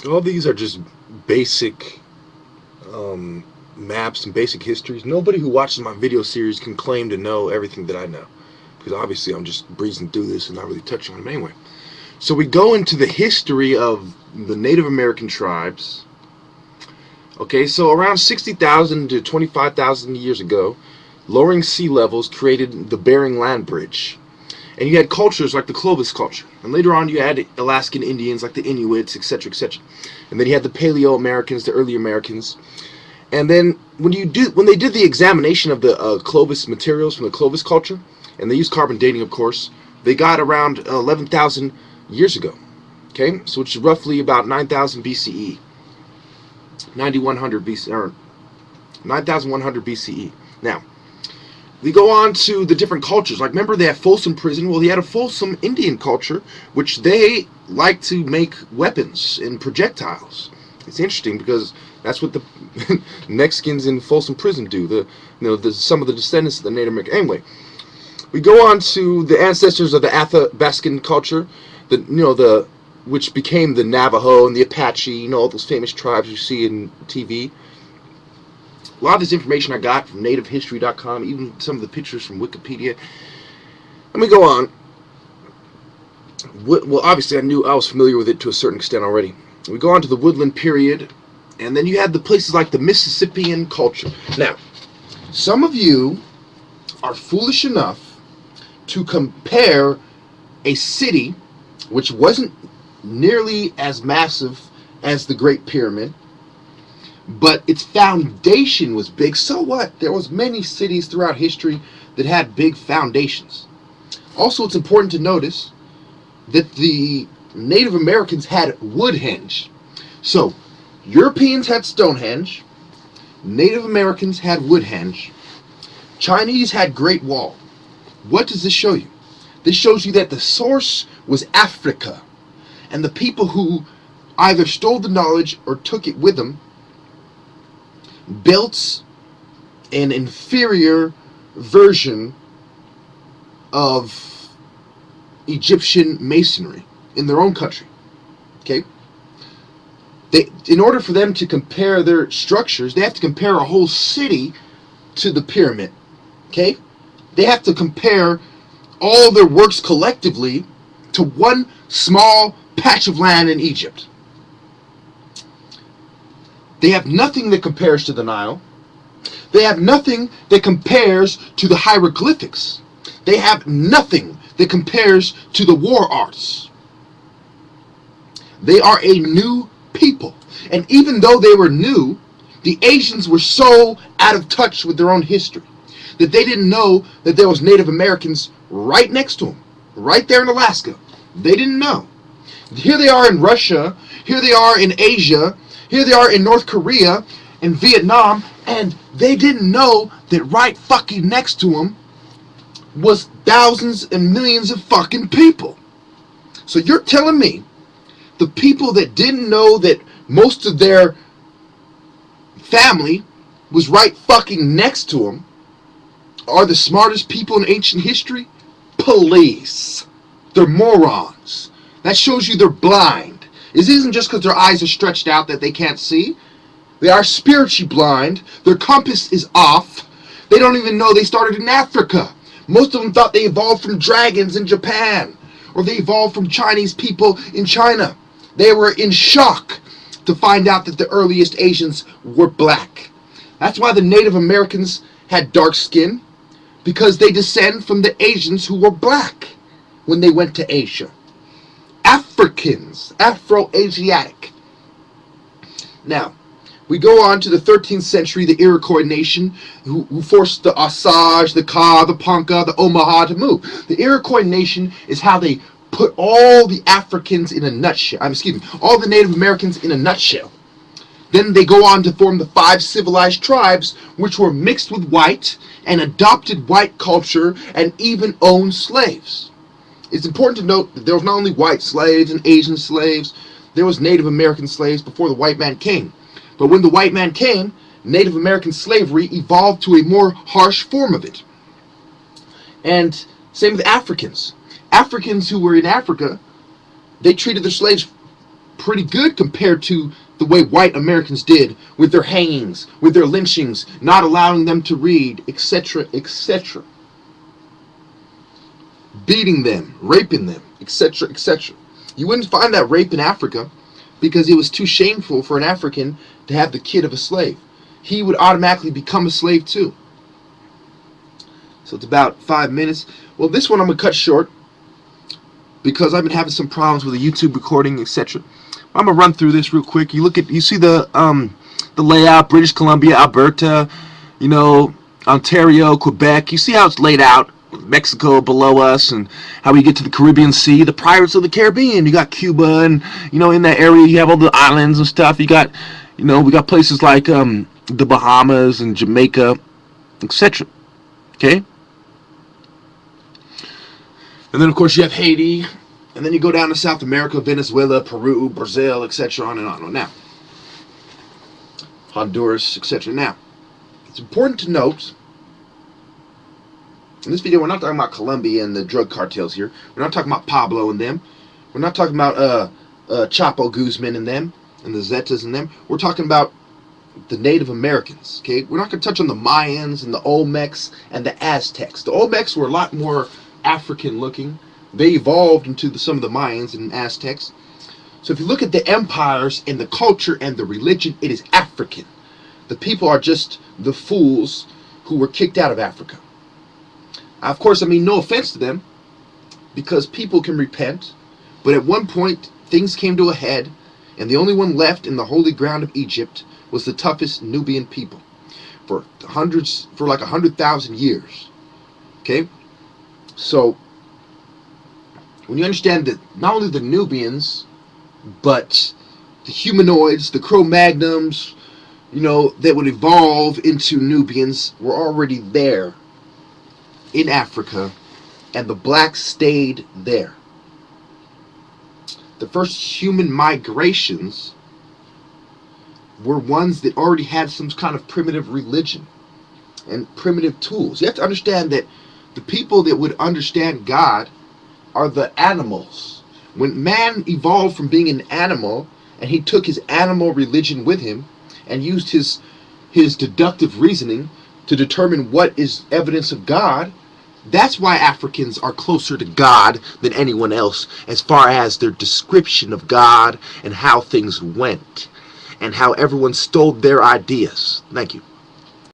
All these are just basic maps and basic histories. Nobody who watches my video series can claim to know everything that I know, because obviously I'm just breezing through this and not really touching on them anyway. So we go into the history of the Native American tribes. Okay, so around 60,000 to 25,000 years ago, lowering sea levels created the Bering Land Bridge. And you had cultures like the Clovis culture. And later on you had Alaskan Indians like the Inuits, etc., etc. And then you had the Paleo Americans, the early Americans. And then when they did the examination of the Clovis materials from the Clovis culture, and they used carbon dating, of course, they got around 11,000 years ago. Okay, so which is roughly about 9,000 BCE, 9,100 BC, or 9,100 BCE. Now we go on to the different cultures. Like, remember, they have Folsom Prison. Well, he had a Folsom Indian culture, which they like to make weapons and projectiles. It's interesting because that's what the Mexicans in Folsom Prison do. Some of the descendants of the Native American. Anyway, we go on to the ancestors of the Athabascan culture, which became the Navajo and the Apache. All those famous tribes you see in TV. A lot of this information I got from nativehistory.com, even some of the pictures from Wikipedia. Let me go on. Well, obviously I was familiar with it to a certain extent already. We go on to the woodland period, and then you had the places like the Mississippian culture. Now, some of you are foolish enough to compare a city which wasn't nearly as massive as the Great Pyramid, but its foundation was big. So what? There was many cities throughout history that had big foundations. Also, it's important to notice that the Native Americans had Woodhenge. So, Europeans had Stonehenge, Native Americans had Woodhenge, Chinese had Great Wall. What does this show you? This shows you that the source was Africa, and the people who either stole the knowledge or took it with them built an inferior version of Egyptian masonry in their own country. Okay? In order for them to compare their structures, they have to compare a whole city to the pyramid. Okay? They have to compare all their works collectively to one small patch of land in Egypt. They have nothing that compares to the Nile. They have nothing that compares to the hieroglyphics. They have nothing that compares to the war arts. They are a new people. And even though they were new, the Asians were so out of touch with their own history that they didn't know that there was Native Americans right next to them, right there in Alaska. They didn't know. Here they are in Russia. Here they are in Asia. Here they are in North Korea and Vietnam, and they didn't know that right fucking next to them was thousands and millions of fucking people. So you're telling me the people that didn't know that most of their family was right fucking next to them are the smartest people in ancient history? Please. They're morons. That shows you they're blind. It isn't just because their eyes are stretched out that they can't see. They are spiritually blind. Their compass is off. They don't even know they started in Africa. Most of them thought they evolved from dragons in Japan, or they evolved from Chinese people in China. They were in shock to find out that the earliest Asians were black. That's why the Native Americans had dark skin, because they descend from the Asians who were black when they went to Asia. Africans, Afro-Asiatic. Now, we go on to the 13th century, the Iroquois nation, who forced the Osage, the Ka, the Ponca, the Omaha to move. The Iroquois nation is how they put all the Africans in a nutshell. All the Native Americans in a nutshell. Then they go on to form the 5 civilized tribes, which were mixed with white and adopted white culture and even owned slaves. It's important to note that there was not only white slaves and Asian slaves, there was Native American slaves before the white man came. But when the white man came, Native American slavery evolved to a more harsh form of it. And same with Africans. Africans who were in Africa, they treated their slaves pretty good compared to the way white Americans did with their hangings, with their lynchings, not allowing them to read, etc., etc. Beating them, raping them, etc., etc. You wouldn't find that rape in Africa because it was too shameful for an African to have the kid of a slave. He would automatically become a slave too. So it's about 5 minutes. Well, this one I'm going to cut short because I've been having some problems with the YouTube recording, etc. I'm going to run through this real quick. You see the layout: British Columbia, Alberta, Ontario, Quebec. You see how it's laid out. Mexico below us, and how we get to the Caribbean Sea, the Pirates of the Caribbean. You got Cuba, and in that area you have all the islands and stuff. You got, we got places like the Bahamas and Jamaica, etc. Okay, and then of course you have Haiti, and then you go down to South America, Venezuela, Peru, Brazil, etc. On and on. Now, Honduras, etc. Now, it's important to note. In this video, we're not talking about Colombia and the drug cartels here. We're not talking about Pablo and them. We're not talking about Chapo Guzman and them, and the Zetas and them. We're talking about the Native Americans, okay? We're not going to touch on the Mayans and the Olmecs and the Aztecs. The Olmecs were a lot more African-looking. They evolved into some of the Mayans and Aztecs. So if you look at the empires and the culture and the religion, it is African. The people are just the fools who were kicked out of Africa. Of course, I mean, no offense to them, because people can repent, but at one point, things came to a head, and the only one left in the holy ground of Egypt was the toughest Nubian people for like 100,000 years. Okay? So, when you understand that not only the Nubians, but the humanoids, the Cro-Magnons, that would evolve into Nubians were already there in Africa, and the blacks stayed there. The first human migrations were ones that already had some kind of primitive religion and primitive tools. You have to understand that the people that would understand God are the animals. When man evolved from being an animal, and he took his animal religion with him and used his deductive reasoning to determine what is evidence of God, that's why Africans are closer to God than anyone else as far as their description of God and how things went and how everyone stole their ideas. Thank you.